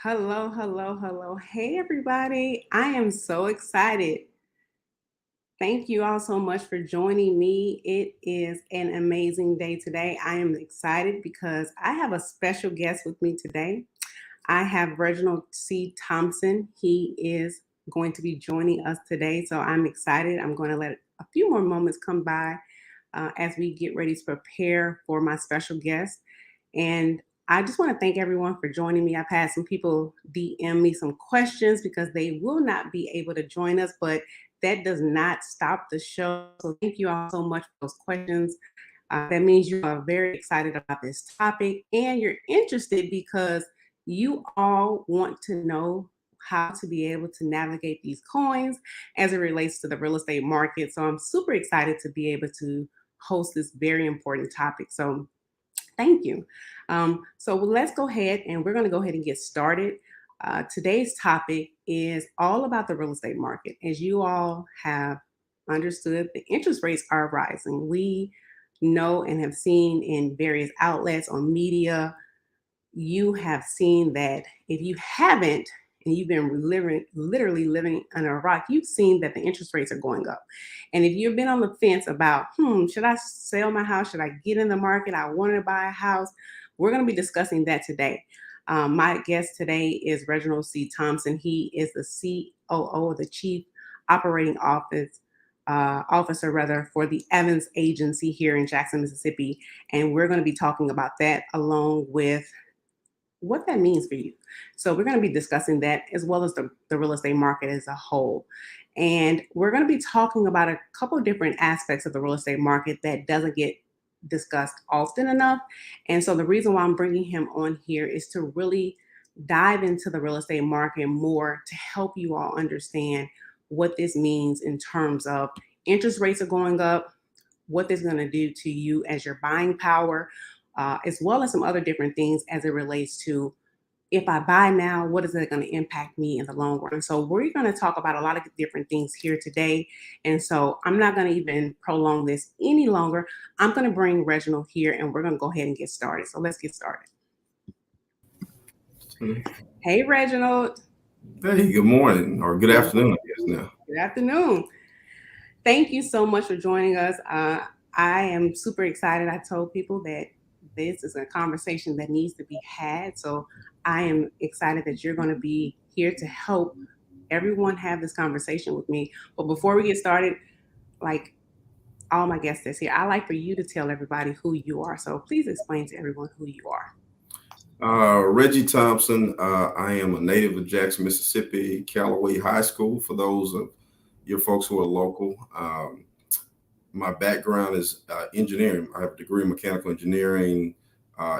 Hello, hello, hello. Hey, everybody. I am so excited. Thank you all so much for joining me. It is an amazing day today. I am excited because I have a special guest with me today. I have Reginald Thompson. He is going to be joining us today. So I'm excited. I'm going to let a few more moments come by as we get ready to prepare for my special guest. And I just want to thank everyone for joining me. I've had some people DM me some questions because they will not be able to join us, but that does not stop the show. So thank you all so much for those questions. That means you are very excited about this topic and you're interested because you all want to know how to be able to navigate these coins as it relates to the real estate market. So I'm super excited to be able to host this very important topic. So thank you. So let's go ahead and we're going to go ahead and get started. Today's topic is all about the real estate market. As you all have understood, the interest rates are rising. We know and have seen in various outlets on media, you have seen that if you haven't, and you've been literally living under a rock, you've seen that the interest rates are going up. And if you've been on the fence about, should I sell my house? Should I get in the market? I want to buy a house. We're going to be discussing that today. My guest today is Reginald Thompson. He is the COO, the Chief Operating Officer rather, for the Evans Agency here in Jackson, Mississippi. And we're going to be talking about that along with what that means for you. So we're going to be discussing that as well as the real estate market as a whole. And we're going to be talking about a couple of different aspects of the real estate market that doesn't get discussed often enough. And so the reason why I'm bringing him on here is to really dive into the real estate market more to help you all understand what this means in terms of interest rates are going up, what this is going to do to you as your buying power, as well as some other different things as it relates to if I buy now, what is it going to impact me in the long run? So we're going to talk about a lot of different things here today. And so I'm not going to even prolong this any longer. I'm going to bring Reginald here and we're going to go ahead and get started. So let's get started. Hey, Reginald. Hey, good morning or good afternoon, I guess now. Good afternoon. Thank you so much for joining us. I am super excited. I told people that this is a conversation that needs to be had. So I am excited that you're going to be here to help everyone have this conversation with me. But before we get started, like all my guests is here, I like for you to tell everybody who you are. So please explain to everyone who you are. Reggie Thompson. I am a native of Jackson, Mississippi, Callaway High School. For those of your folks who are local, my background is engineering. I have a degree in mechanical engineering,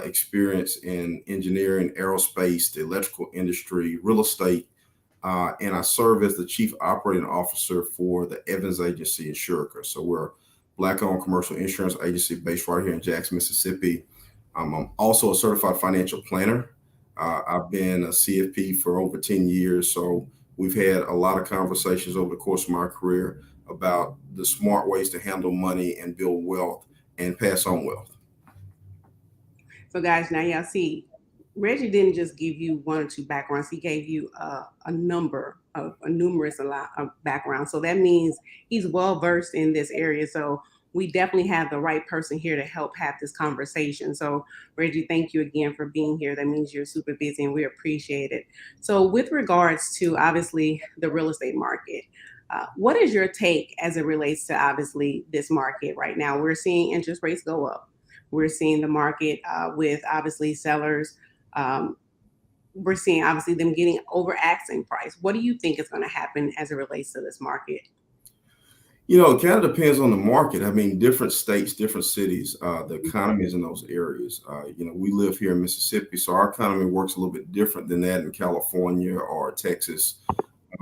experience in engineering, aerospace, the electrical industry, real estate, and I serve as the Chief Operating Officer for the Evans Agency in Schureker. So we're a Black-owned commercial insurance agency based right here in Jackson, Mississippi. I'm also a certified financial planner. I've been a CFP for over 10 years, so we've had a lot of conversations over the course of my career about the smart ways to handle money and build wealth and pass on wealth. So, guys, now y'all see, Reggie didn't just give you one or two backgrounds. He gave you a number of a numerous a lot of backgrounds. So that means he's well versed in this area. So we definitely have the right person here to help have this conversation. So Reggie, thank you again for being here. That means you're super busy and we appreciate it. So with regards to obviously the real estate market, what is your take as it relates to obviously this market right now? We're seeing interest rates go up. We're seeing the market with obviously sellers. Um, we're seeing obviously them getting over asking price. What do you think is going to happen as it relates to this market? It kind of depends on the market. I mean, different states, different cities, the economies in those areas. We live here in Mississippi, so our economy works a little bit different than that in California or Texas.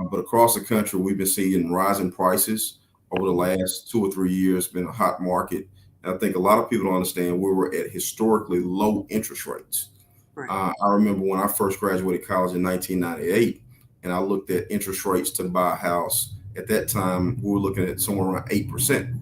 But across the country, we've been seeing rising prices over the last 2 or 3 years. Been a hot market. And I think a lot of people don't understand we were at historically low interest rates. Right. I remember when I first graduated college in 1998, and I looked at interest rates to buy a house. At that time, we were looking at somewhere around 8%.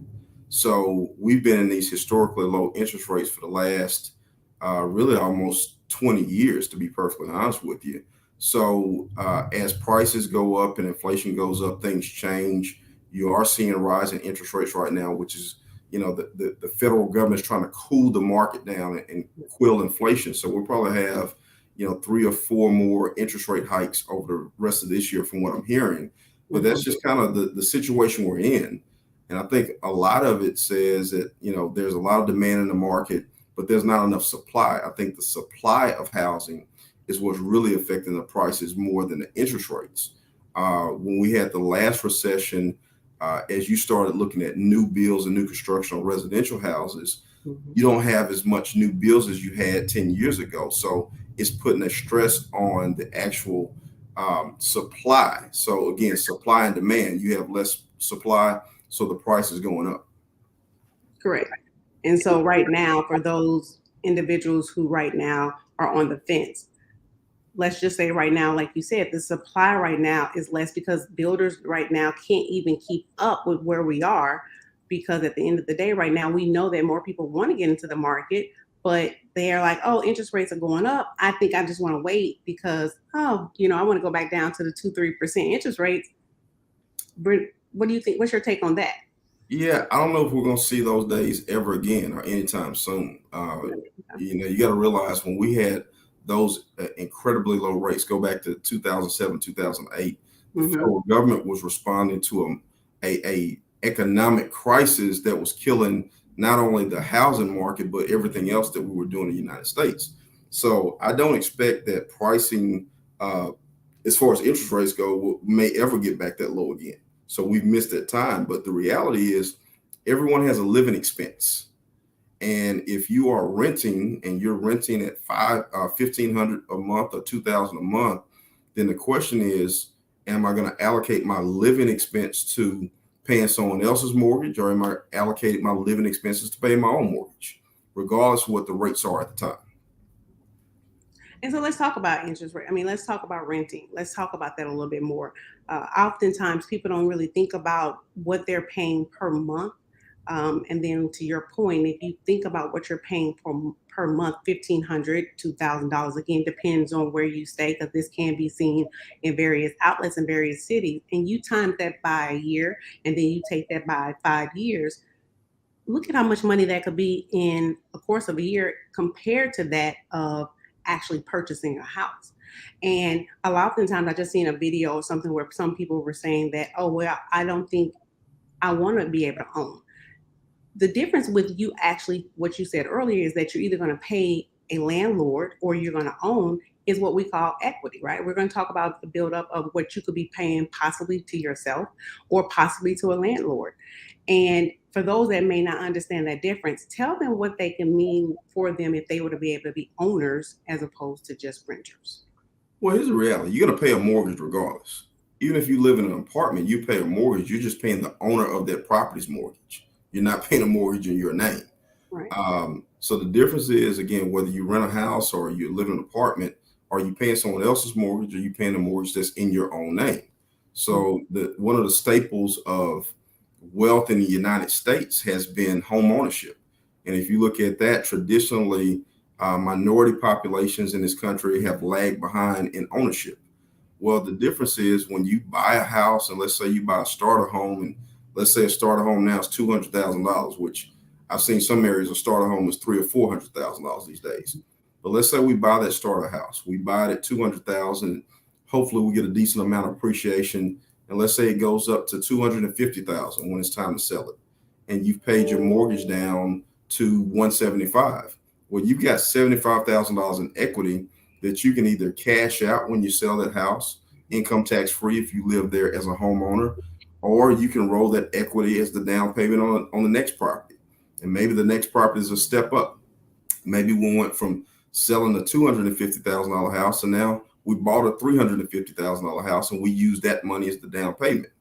So we've been in these historically low interest rates for the last really almost 20 years, to be perfectly honest with you. So as prices go up and inflation goes up, things change. You are seeing a rise in interest rates right now, which is, the federal government is trying to cool the market down and quill inflation. So we'll probably have, 3 or 4 more interest rate hikes over the rest of this year from what I'm hearing. But that's just kind of the situation we're in. And I think a lot of it says that, there's a lot of demand in the market, but there's not enough supply. I think the supply of housing is what's really affecting the prices more than the interest rates. When we had the last recession, as you started looking at new builds and new construction on residential houses, you don't have as much new builds as you had 10 years ago. So it's putting a stress on the actual supply. So again, supply and demand, you have less supply, so the price is going up. Correct. And so right now, for those individuals who right now are on the fence, let's just say right now, like you said, the supply right now is less because builders right now can't even keep up with where we are. Because at the end of the day, right now, we know that more people want to get into the market, but they're like, oh, interest rates are going up. I think I just want to wait because, I want to go back down to the 2-3% interest rates. What do you think? What's your take on that? Yeah, I don't know if we're going to see those days ever again or anytime soon. You got to realize when we had those incredibly low rates, go back to 2007, 2008, the federal government was responding to a economic crisis that was killing not only the housing market, but everything else that we were doing in the United States. So I don't expect that pricing, as far as interest rates go, may ever get back that low again. So we've missed that time. But the reality is everyone has a living expense. And if you are renting and you're renting at $1,500 a month or $2,000 a month, then the question is, am I going to allocate my living expense to paying someone else's mortgage, or am I allocating my living expenses to pay my own mortgage, regardless of what the rates are at the time? And so let's talk about interest rate. I mean, let's talk about renting. Let's talk about that a little bit more. Oftentimes, people don't really think about what they're paying per month. And then to your point, if you think about what you're paying per month, $1,500, $2,000, again, depends on where you stay, because this can be seen in various outlets in various cities. And you times that by a year, and then you take that by 5 years. Look at how much money that could be in a course of a year compared to that of actually purchasing a house. And a lot of times I just seen a video or something where some people were saying that, oh, well, I don't think I want to be able to own. The difference with you actually, what you said earlier, is that you're either going to pay a landlord or you're going to own, is what we call equity, right? We're going to talk about the buildup of what you could be paying possibly to yourself or possibly to a landlord. And for those that may not understand that difference, tell them what they can mean for them if they were to be able to be owners as opposed to just renters. Well, here's the reality. You're going to pay a mortgage regardless. Even if you live in an apartment, you pay a mortgage. You're just paying the owner of that property's mortgage. You're not paying a mortgage in your name. Right. So the difference is, again, whether you rent a house or you live in an apartment, are you paying someone else's mortgage, or you paying a mortgage that's in your own name? So one of the staples of wealth in the United States has been home ownership. And if you look at that, traditionally, minority populations in this country have lagged behind in ownership. Well, the difference is when you buy a house, and let's say you buy a starter home, and let's say a starter home now is $200,000, which I've seen some areas a starter home is $300,000 or $400,000 these days. But let's say we buy that starter house, we buy it at $200,000. Hopefully, we get a decent amount of appreciation, and let's say it goes up to $250,000 when it's time to sell it, and you've paid your mortgage down to $175,000. Well, you've got $75,000 in equity that you can either cash out when you sell that house, income tax free if you live there as a homeowner, or you can roll that equity as the down payment on the next property. And maybe the next property is a step up. Maybe we went from selling a $250,000 house, and now we bought a $350,000 house, and we use that money as the down payment.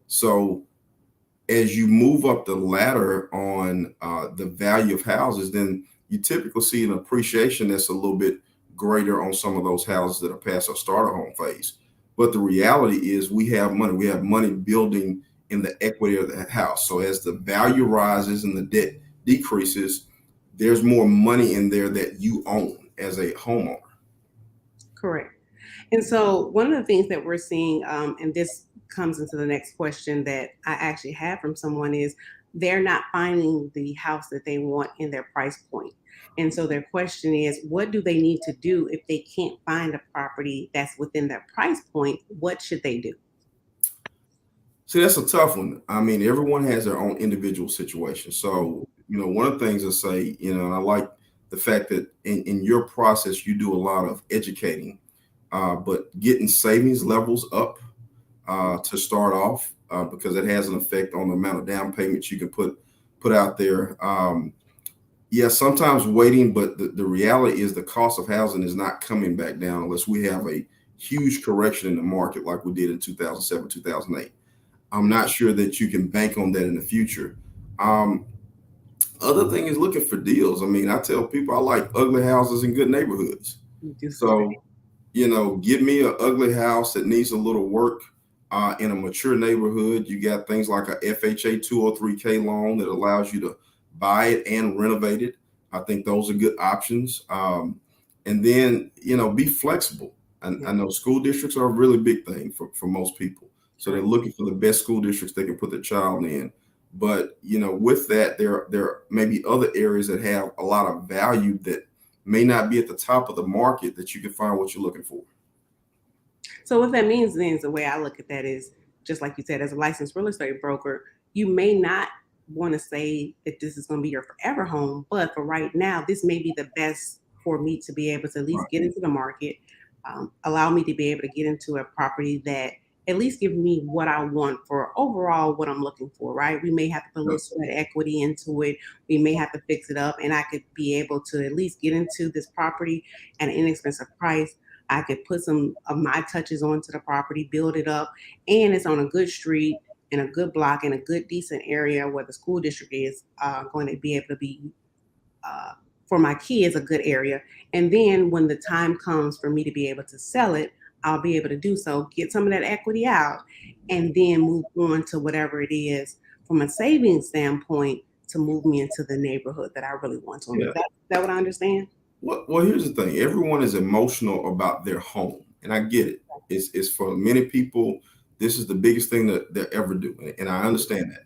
So as you move up the ladder on the value of houses, then you typically see an appreciation that's a little bit greater on some of those houses that are past our starter home phase. But the reality is we have money building in the equity of the house. So as the value rises and the debt decreases, there's more money in there that you own as a homeowner. Correct. And so one of the things that we're seeing, and this comes into the next question that I actually have from someone is they're not finding the house that they want in their price point. And so their question is, what do they need to do if they can't find a property that's within their price point? What should they do? See, that's a tough one. I mean, everyone has their own individual situation. So, one of the things I say, and I like the fact that in your process, you do a lot of educating, but getting savings levels up to start off, because it has an effect on the amount of down payments you can put out there. Yeah, sometimes waiting, but the reality is the cost of housing is not coming back down unless we have a huge correction in the market like we did in 2007, 2008. I'm not sure that you can bank on that in the future. Um, Other thing is looking for deals. I mean, I tell people I like ugly houses in good neighborhoods. You do the same. So, give me an ugly house that needs a little work in a mature neighborhood. You got things like a FHA 203K loan that allows you to buy it and renovate it. I think those are good options. And then, be flexible. And Yeah, I know school districts are a really big thing for most people. So they're sure. looking for the best school districts they can put their child in. But, with that, there may be other areas that have a lot of value that may not be at the top of the market that you can find what you're looking for. So what that means then is the way I look at that is just like you said, as a licensed real estate broker, you may not want to say that this is going to be your forever home, but for right now, this may be the best for me to be able to at least Right. get into the market, allow me to be able to get into a property that at least give me what I want for overall what I'm looking for, right? We may have to put a little Yep. sweat equity into it. We may have to fix it up, and I could be able to at least get into this property at an inexpensive price. I could put some of my touches onto the property, build it up, and it's on a good street in a good block in a good decent area where the school district is going to be able to be uh, for my kids a good area. And then when the time comes for me to be able to sell it, I'll be able to do so, get some of that equity out, and then move on to whatever it is from a savings standpoint to move me into the neighborhood that I really want to. Yeah. That what I understand? Well, here's the thing. Everyone is emotional about their home, and I get it. It's for many people, this is the biggest thing that they'll ever do, and I understand that.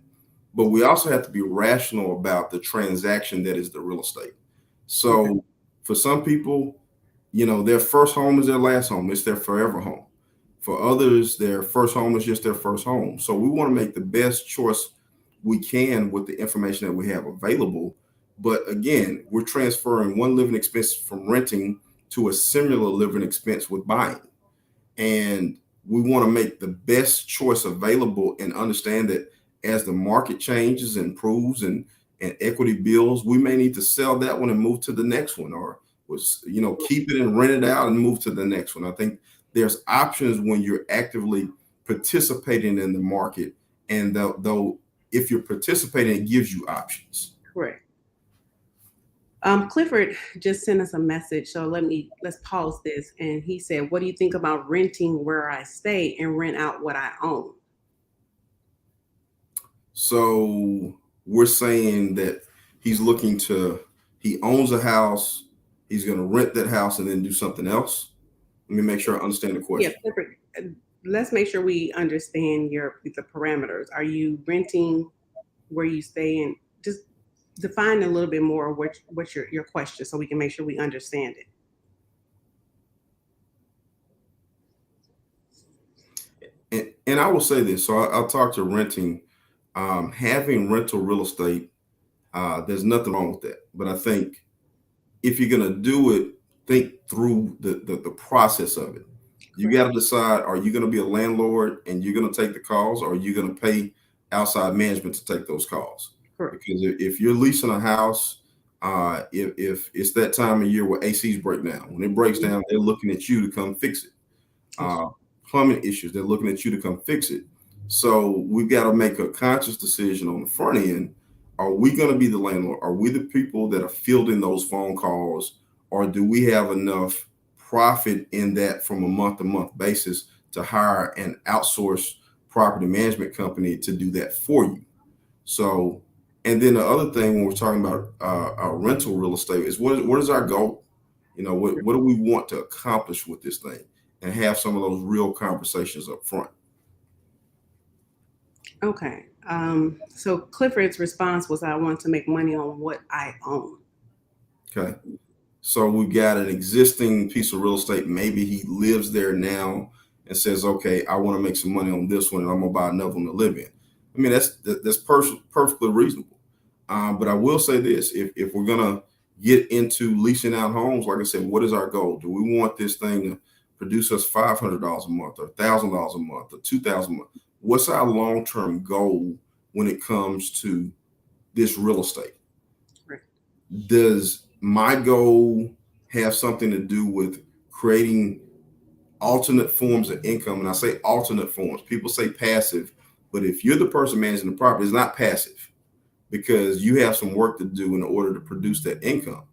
But we also have to be rational about the transaction that is the real estate. Okay, So for some people, their first home is their last home. It's their forever home. For others, their first home is just their first home. So we want to make the best choice we can with the information that we have available. But again, we're transferring one living expense from renting to a similar living expense with buying. And we want to make the best choice available and understand that as the market changes and improves and equity builds, we may need to sell that one and move to the next one, or was keep it and rent it out and move to the next one. I think there's options when you're actively participating in the market, and though if you're participating, it gives you options. correct. Clifford just sent us a message, so let's pause this. And he said, "What do you think about renting where I stay and rent out what I own?" So we're saying that he owns a house, he's going to rent that house and then do something else. Let me make sure I understand the Yeah, question. Clifford. Let's make sure we understand the parameters. Are you renting where you stay, and just define a little bit more what's your question, so we can make sure we understand it. And I will say this. So I'll talk to renting. Having rental real estate, there's nothing wrong with that. But I think if you're going to do it, think through the process of it. You Correct. got to decide, are you going to be a landlord and you're going to take the calls, or are you going to pay outside management to take those calls? Correct. Because if you're leasing a house, if it's that time of year where ACs break down, when it breaks Mhm. down, they're looking at you to come fix it. That's uh, Plumbing issues, they're looking at you to come fix it. So we've got to make a conscious decision on the front end. Are we going to be the landlord? Are we the people that are fielding those phone calls? Or do we have enough profit in that from a month to month basis to hire an outsourced property management company to do that for you? So, and then the other thing when we're talking about rental real estate is what is our goal? What do we want to accomplish with this thing? and have some of those real conversations up front. Okay. So Clifford's response was, I want to make money on what I own. Okay. So we've got an existing piece of real estate. Maybe he lives there now and says, okay, I want to make some money on this one and I'm going to buy another one to live in. I mean, that's perfectly reasonable. But I will say this, if we're going to get into leasing out homes, like I said, what is our goal? Do we want this thing to produce us $500 a month or $1,000 a month or $2,000 a month? What's our long-term goal when it comes to this real estate? Right. Does my goal have something to do with creating alternate forms of income? And I say alternate forms. People say passive, but if you're the person managing the property, it's not passive because you have some work to do in order to produce that income.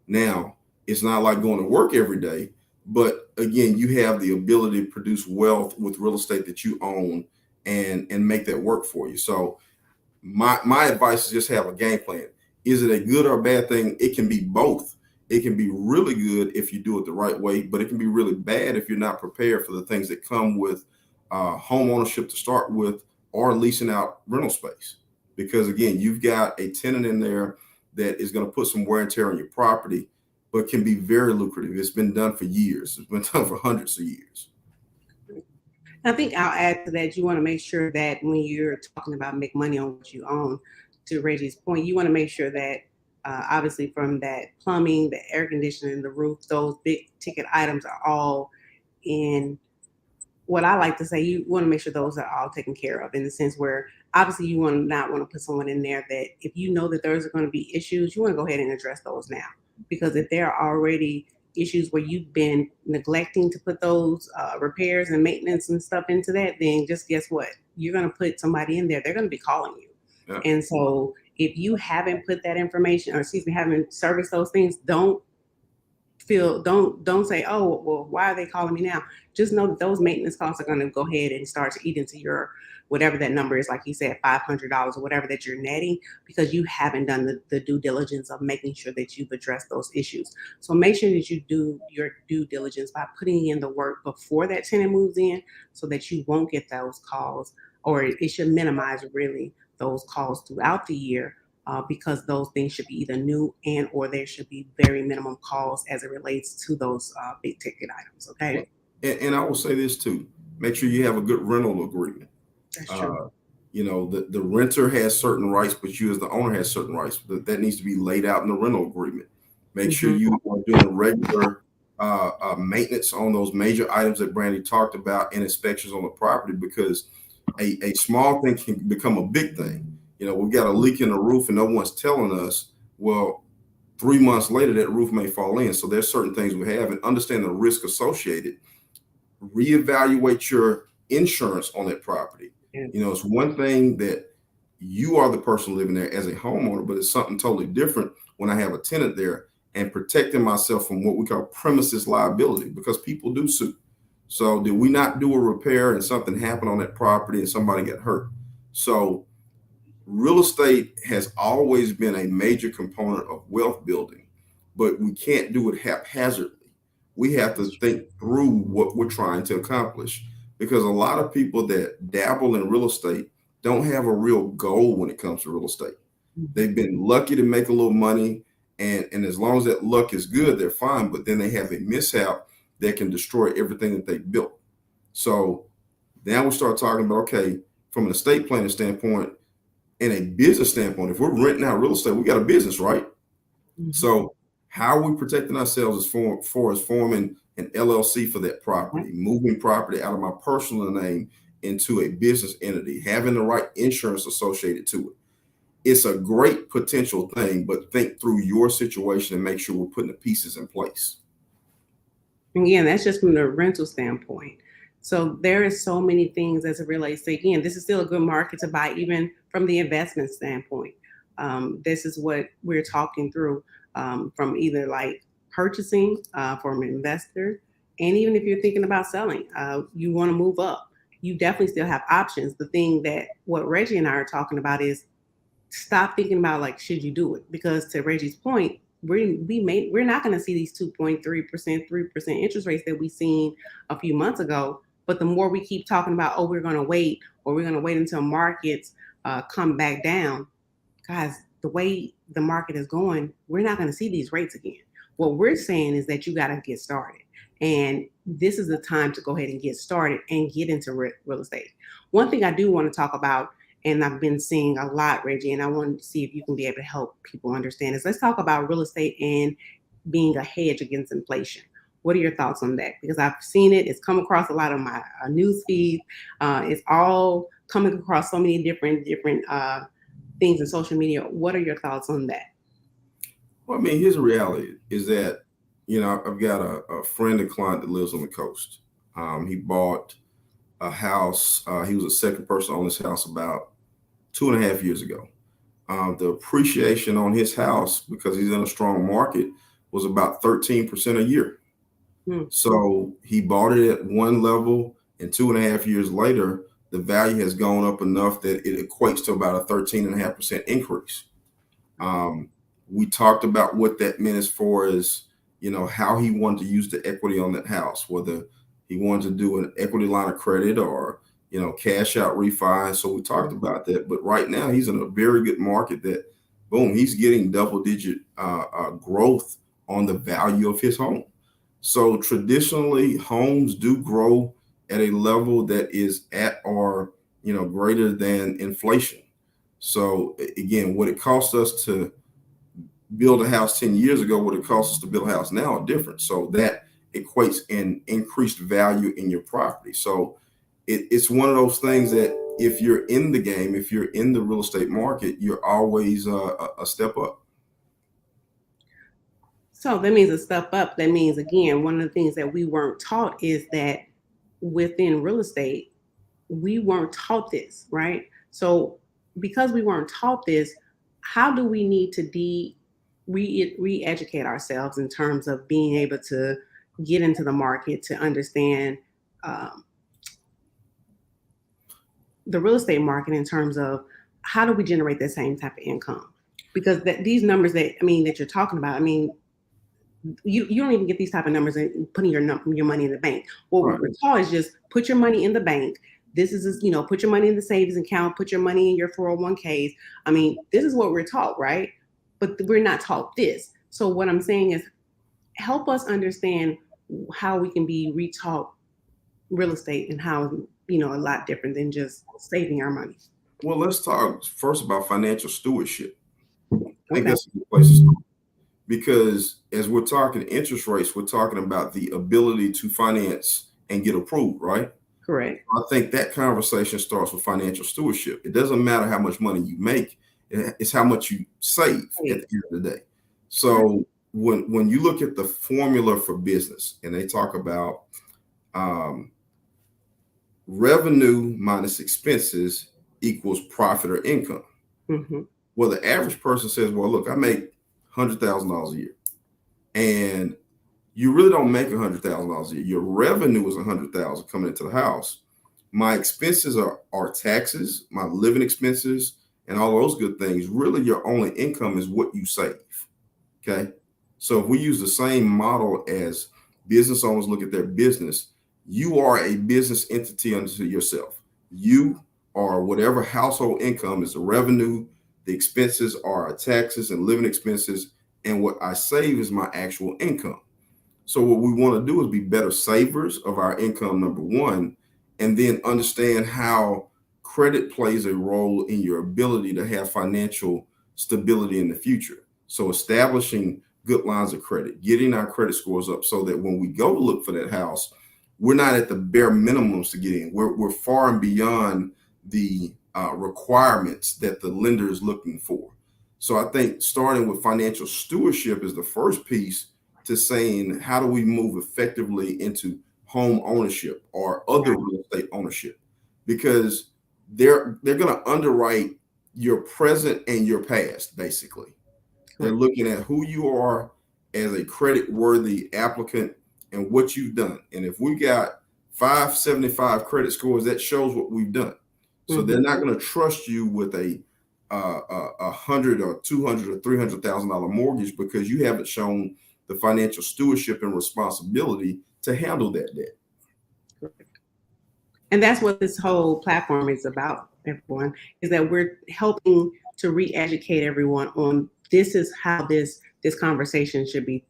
Now, it's not like going to work every day, but again, you have the ability to produce wealth with real estate that you own and make that work for you. So my advice is just have a game plan. Is it a good or a bad thing? It can be both. It can be really good if you do it the right way, but it can be really bad if you're not prepared for the things that come with home ownership to start with, or leasing out rental space. Because again, you've got a tenant in there that is going to put some wear and tear on your property, but can be very lucrative. It's been done for years. It's been done for hundreds of years. I think I'll add to that. You want to make sure that when you're talking about make money on what you own, to Reggie's point, you want to make sure that obviously from that plumbing, the air conditioning, the roof, those big ticket items are all in what I like to say. You want to make sure those are all taken care of, in the sense where obviously you want to not want to put someone in there that if you know that there's going to be issues, you want to go ahead and address those now. Because if there are already issues where you've been neglecting to put those repairs and maintenance and stuff into that, then just guess what? You're going to put somebody in there. They're going to be calling you. Yeah. And so if you haven't put that information, or excuse me, haven't serviced those things, don't say, oh, well, why are they calling me now? Just know that those maintenance costs are going to go ahead and start to eat into your whatever that number is, like you said, $500 or whatever that you're netting, because you haven't done the due diligence of making sure that you've addressed those issues. So make sure that you do your due diligence by putting in the work before that tenant moves in, so that you won't get those calls, or it should minimize really those calls throughout the year. Because those things should be either new and or there should be very minimum calls as it relates to those big ticket items. Okay. And I will say this too: make sure you have a good rental agreement. That's true. You know, the renter has certain rights, but you as the owner has certain rights. That needs to be laid out in the rental agreement. Make sure you are doing regular maintenance on those major items that Brandee talked about, and inspections on the property, because a small thing can become a big thing. You know, we've got a leak in the roof and no one's telling us. Well, 3 months later, that roof may fall in. So there's certain things we have, and understand the risk associated. Reevaluate your insurance on that property. Yes. You know, it's one thing that you are the person living there as a homeowner, but it's something totally different when I have a tenant there, and protecting myself from what we call premises liability, because people do sue. So did we not do a repair and something happened on that property and somebody got hurt? So real estate has always been a major component of wealth building, but we can't do it haphazardly. We have to think through what we're trying to accomplish, because a lot of people that dabble in real estate don't have a real goal when it comes to real estate. They've been lucky to make a little money, and as long as that luck is good, they're fine, but then they have a mishap that can destroy everything that they built. So now we start talking about, okay, from an estate planning standpoint and a business standpoint, if we're renting out real estate, we got a business, right? So how are we protecting ourselves as far as forming an LLC for that property, moving property out of my personal name into a business entity, having the right insurance associated to it? It's a great potential thing, but think through your situation and make sure we're putting the pieces in place. Again, that's just from the rental standpoint. So there is so many things as it relates to, again, this is still a good market to buy, even from the investment standpoint. This is what we're talking through, from either like purchasing from an investor, and even if you're thinking about selling, you want to move up, you definitely still have options. The thing that what Reggie and I are talking about is stop thinking about like, should you do it? Because to Reggie's point, we're not going to see these 2.3%, 3% interest rates that we seen a few months ago. But the more we keep talking about, oh, we're going to wait, or we're going to wait until markets come back down, guys, the way the market is going, we're not going to see these rates again. What we're saying is that you got to get started. And this is the time to go ahead and get started and get into real estate. One thing I do want to talk about, and I've been seeing a lot, Reggie, and I want to see if you can be able to help people understand is, let's talk about real estate and being a hedge against inflation. What are your thoughts on that? Because I've seen it. It's come across a lot of my news feed. It's all coming across so many different things in social media. What are your thoughts on that? Well, I mean, here's the reality is that, I've got a friend and client that lives on the coast. He bought a house. He was the second person on this house about 2.5 years ago. The appreciation on his house, because he's in a strong market, was about 13% a year. So he bought it at one level, and 2.5 years later, the value has gone up enough that it equates to about a 13.5% increase. We talked about what that meant as far as, how he wanted to use the equity on that house, whether he wanted to do an equity line of credit or, cash out refi. So we talked about that. But right now he's in a very good market that, boom, he's getting double-digit growth on the value of his home. So traditionally, homes do grow at a level that is at or, greater than inflation. So again, what it cost us to build a house 10 years ago, what it costs us to build a house now are different. So that equates in increased value in your property. So it's one of those things that if you're in the game, if you're in the real estate market, you're always a step up. So that means a step up. That means, again, one of the things that we weren't taught is that within real estate, we weren't taught this, right? So because we weren't taught this, how do we need to re-educate ourselves in terms of being able to get into the market, to understand the real estate market in terms of how do we generate that same type of income? Because these numbers that you're talking about, you don't even get these type of numbers and putting your money in the bank. What we're taught is just put your money in the bank. This is, put your money in the savings account, put your money in your 401ks. This is what we're taught, right? But we're not taught this. So what I'm saying is, help us understand how we can be retaught real estate and how, a lot different than just saving our money. Well, let's talk first about financial stewardship. I think that's a good place to start. Because as we're talking interest rates, we're talking about the ability to finance and get approved, right? Correct. I think that conversation starts with financial stewardship. It doesn't matter how much money you make, it's how much you save at the end of the day. So when you look at the formula for business, and they talk about revenue minus expenses equals profit or income. Mm-hmm. Well, the average person says, well, look, I make $100,000 a year, and you really don't make $100,000 a year. Your revenue is $100,000 coming into the house. My expenses are taxes, my living expenses, and all those good things. Really, your only income is what you save. Okay, so if we use the same model as business owners look at their business, you are a business entity unto yourself. You are whatever household income is the revenue. The expenses are taxes and living expenses, and what I save is my actual income. So what we want to do is be better savers of our income, number one, and then understand how credit plays a role in your ability to have financial stability in the future. So establishing good lines of credit, getting our credit scores up so that when we go to look for that house, we're not at the bare minimums to get in. We're far and beyond the requirements that the lender is looking for. So I think starting with financial stewardship is the first piece to saying, how do we move effectively into home ownership or other real estate ownership? Because they're going to underwrite your present and your past, basically. They're looking at who you are as a credit-worthy applicant and what you've done. And if we got 575 credit scores, that shows what we've done. So they're not going to trust you with a $100 or $200 or $300,000 mortgage because you haven't shown the financial stewardship and responsibility to handle that debt. And that's what this whole platform is about, everyone, is that we're helping to re-educate everyone on this is how this conversation should be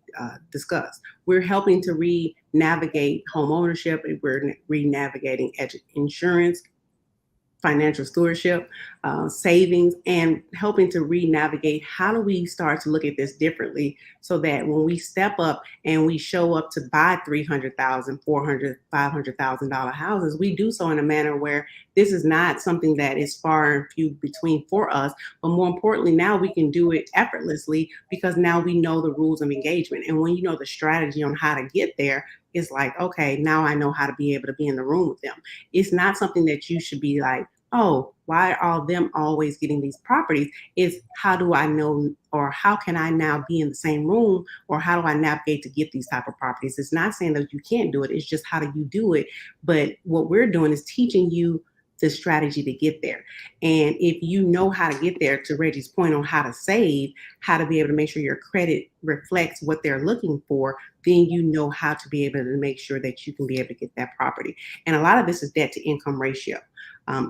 discussed. We're helping to re-navigate home ownership, and we're re-navigating insurance, financial stewardship, savings, and helping to re-navigate how do we start to look at this differently so that when we step up and we show up to buy $300,000, $400,000, $500,000 houses, we do so in a manner where this is not something that is far and few between for us, but more importantly, now we can do it effortlessly because now we know the rules of engagement. And when you know the strategy on how to get there, it's like, okay, now I know how to be able to be in the room with them. It's not something that you should be like, oh, why are them always getting these properties? Is how do I know, or how can I now be in the same room, or how do I navigate to get these type of properties? It's not saying that you can't do it. It's just how do you do it? But what we're doing is teaching you the strategy to get there. And if you know how to get there, to Reggie's point on how to save, how to be able to make sure your credit reflects what they're looking for, then you know how to be able to make sure that you can be able to get that property. And a lot of this is debt to income ratio.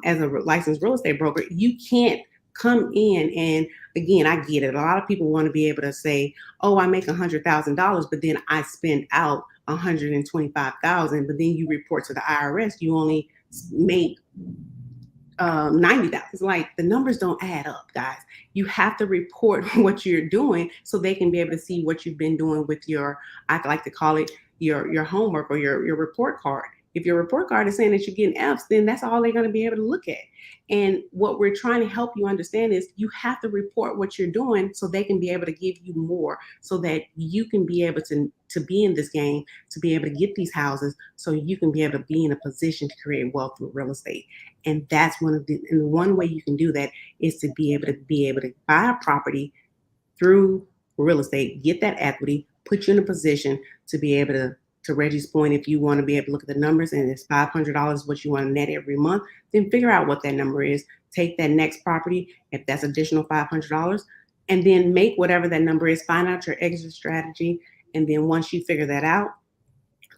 As a licensed real estate broker, you can't come in and, again, I get it. A lot of people want to be able to say, oh, I make $100,000, but then I spend out $125,000, but then you report to the IRS, you only make 90,000. It's like the numbers don't add up, guys. You have to report what you're doing so they can be able to see what you've been doing with your, I like to call it your homework or your report card. If your report card is saying that you're getting F's, then that's all they're going to be able to look at. And what we're trying to help you understand is you have to report what you're doing so they can be able to give you more, so that you can be able to be in this game, to be able to get these houses, so you can be able to be in a position to create wealth through real estate. And that's and one way you can do that is to be able to buy a property through real estate, get that equity, put you in a position to be able to Reggie's point, if you want to be able to look at the numbers and it's $500 what you want to net every month, then figure out what that number is. Take that next property, if that's additional $500, and then make whatever that number is, find out your exit strategy. And then once you figure that out,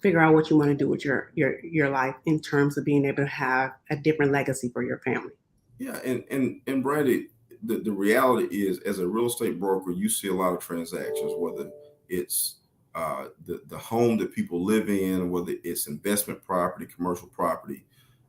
figure out what you want to do with your life in terms of being able to have a different legacy for your family. Yeah, and Brandee, the reality is, as a real estate broker, you see a lot of transactions, whether it's the home that people live in, whether it's investment property, commercial property.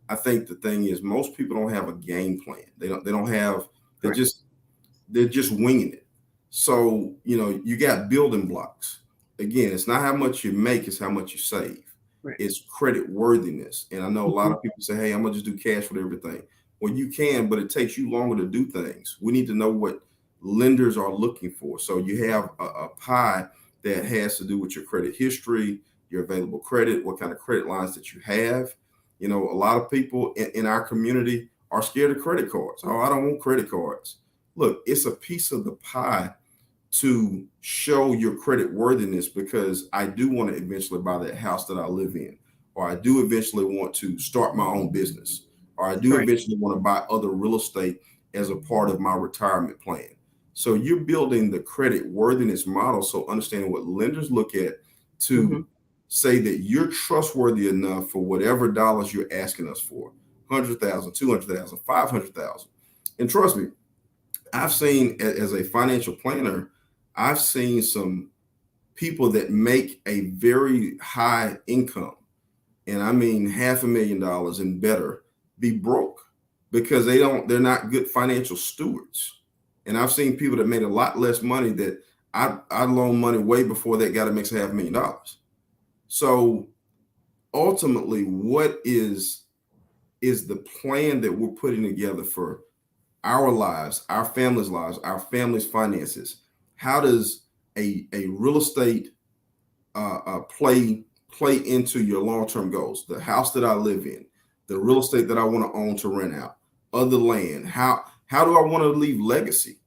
I think the thing is, most people don't have a game plan. They don't have. They're Correct. just winging it. So you got building blocks. Again, it's not how much you make; it's how much you save. Right. It's credit worthiness. And I know a lot of people say, "Hey, I'm gonna just do cash with everything." Well, you can, but it takes you longer to do things. We need to know what lenders are looking for. So you have a pie that has to do with your credit history, your available credit, what kind of credit lines that you have. A lot of people in our community are scared of credit cards. Oh, I don't want credit cards. Look, it's a piece of the pie to show your credit worthiness, because I do want to eventually buy that house that I live in, or I do eventually want to start my own business, or I do Correct. eventually want to buy other real estate as a part of my retirement plan. So you're building the credit worthiness model. So understanding what lenders look at to say that you're trustworthy enough for whatever dollars you're asking us for, 100,000, 200,000, 500,000. And trust me, I've seen, as a financial planner, I've seen some people that make a very high income, and I mean $500,000 and better, be broke because they're not good financial stewards. And I've seen people that made a lot less money that I loaned money way before that guy that makes $500,000. So ultimately, what is the plan that we're putting together for our lives, our families' finances? How does a real estate play into your long-term goals? The house that I live in, the real estate that I want to own to rent out, other land. How do I want to leave legacy?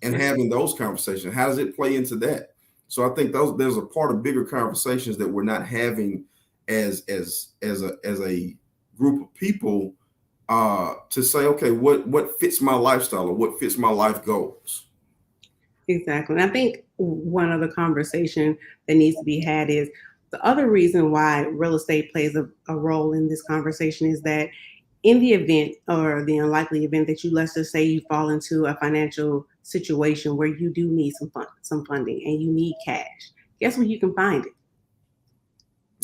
And having those conversations, how does it play into that? So I think there's a part of bigger conversations that we're not having as a group of people to say, okay, what fits my lifestyle or what fits my life goals. Exactly. And I think one other conversation that needs to be had is the other reason why real estate plays a role in this conversation is that in the event or the unlikely event that you, let's just say you fall into a financial situation where you do need some funding and you need cash, guess where you can find it?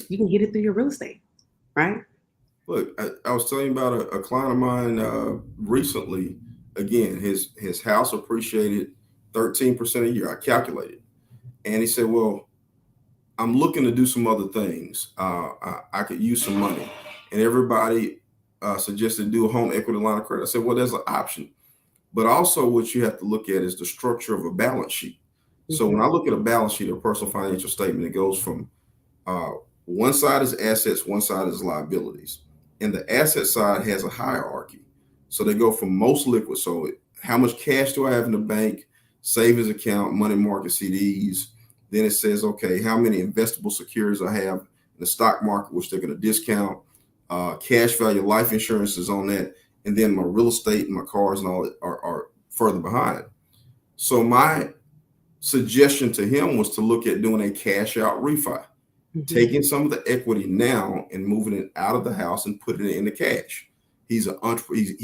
You can get it through your real estate, right? Look, I was telling you about a client of mine recently. Again, his house appreciated 13% a year. I calculated, and he said, "Well, I'm looking to do some other things. I could use some money." And everybody suggested do a home equity line of credit. I said, "Well, there's an option, but also what you have to look at is the structure of a balance sheet." So when Mm-hmm. I look at a balance sheet or personal financial statement, it goes from uh, one side is assets, one side is liabilities. And the asset side has a hierarchy. So they go from most liquid. So how much cash do I have in the bank, savings account, money market CDs? Then it says, okay, how many investable securities I have in the stock market, which they're going to discount. Cash value, life insurance is on that. And then my real estate and my cars and all that are further behind. So my suggestion to him was to look at doing a cash out refi, Mm-hmm. taking some of the equity now and moving it out of the house and putting it into cash. He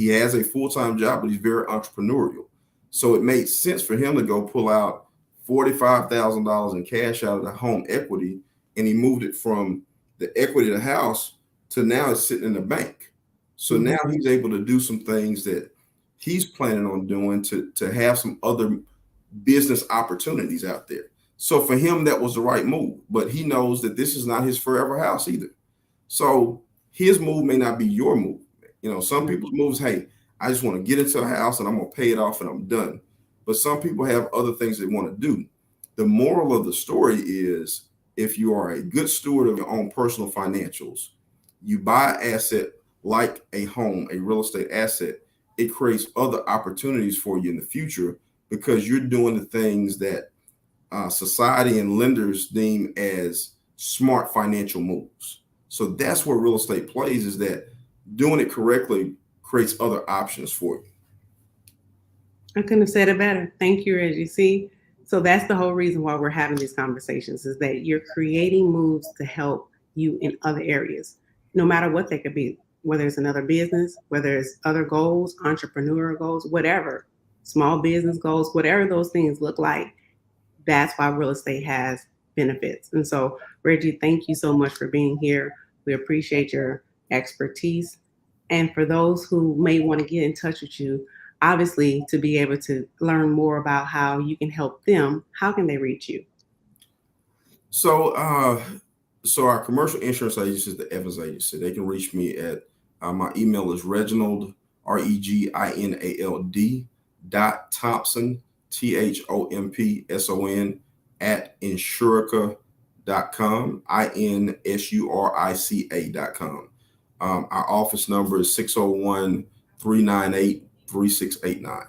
has a full-time job, but he's very entrepreneurial. So it made sense for him to go pull out $45,000 in cash out of the home equity, and he moved it from the equity of the house to now it's sitting in the bank. So now Mm-hmm. he's able to do some things that he's planning on doing to have some other business opportunities out there. So for him, that was the right move. But he knows that this is not his forever house either. So his move may not be your move. You know, some people's moves, hey, I just want to get into a house and I'm going to pay it off and I'm done. But some people have other things they want to do. The moral of the story is if you are a good steward of your own personal financials, you buy an asset like a home, a real estate asset, it creates other opportunities for you in the future because you're doing the things that society and lenders deem as smart financial moves. So that's where real estate plays, is that doing it correctly creates other options for you. I couldn't have said it better. Thank you, Reggie. See, so that's the whole reason why we're having these conversations is that you're creating moves to help you in other areas, no matter what they could be, whether it's another business, whether it's other goals, entrepreneurial goals, whatever, small business goals, whatever those things look like. That's why real estate has benefits. And so, Reggie, thank you so much for being here. We appreciate your expertise. And for those who may want to get in touch with you, obviously, to be able to learn more about how you can help them, how can they reach you? So, so our commercial insurance agency is the Evans Agency. They can reach me at my email is Reginald Reginald .Thompson Thompson at insurica.com insurica.com. Our office number is 601-398-3689.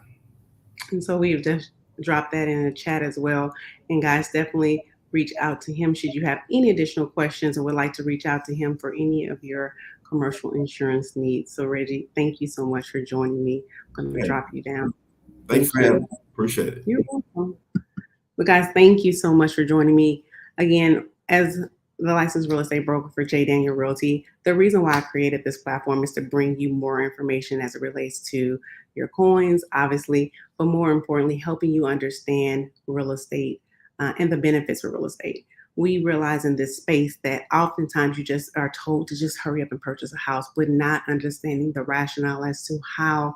And so we've just dropped that in the chat as well. And guys, definitely reach out to him should you have any additional questions or would like to reach out to him for any of your commercial insurance needs. So Reggie, thank you so much for joining me. I'm going to Hey, drop you down. thanks Thank for having you. me. Appreciate it. You're welcome. But guys, thank you so much for joining me. Again, as the licensed real estate broker for J. Daniel Realty, the reason why I created this platform is to bring you more information as it relates to your coins, obviously, but more importantly, helping you understand real estate and the benefits of real estate. We realize in this space that oftentimes you just are told to just hurry up and purchase a house, but not understanding the rationale as to how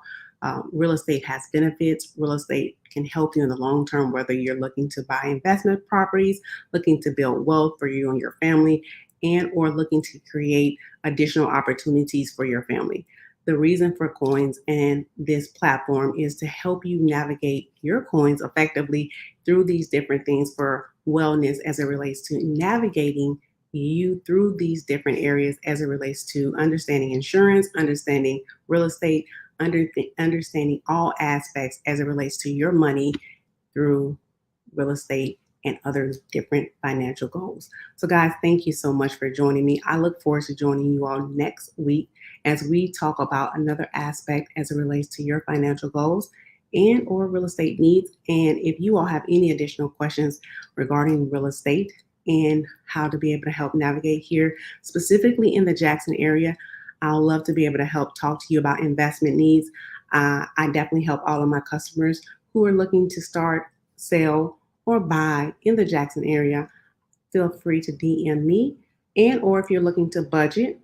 real estate has benefits. Real estate can help you in the long term, whether you're looking to buy investment properties, looking to build wealth for you and your family, and or looking to create additional opportunities for your family. The reason for COINZ and this platform is to help you navigate your coins effectively through these different things for wellness as it relates to navigating you through these different areas as it relates to understanding insurance, understanding real estate, understanding all aspects as it relates to your money through real estate and other different financial goals. So, guys, thank you so much for joining me. I look forward to joining you all next week. as we talk about another aspect as it relates to your financial goals and or real estate needs. And if you all have any additional questions regarding real estate and how to be able to help navigate here, specifically in the Jackson area, I'll love to be able to help talk to you about investment needs. I definitely help all of my customers who are looking to start, sell, or buy in the Jackson area. Feel free to DM me. And or if you're looking to budget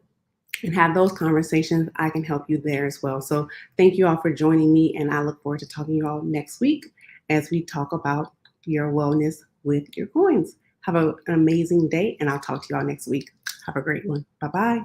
and have those conversations, I can help you there as well. So thank you all for joining me, and I look forward to talking to you all next week as we talk about your wellness with your coins. Have an amazing day, and I'll talk to you all next week. Have a great one. Bye-bye.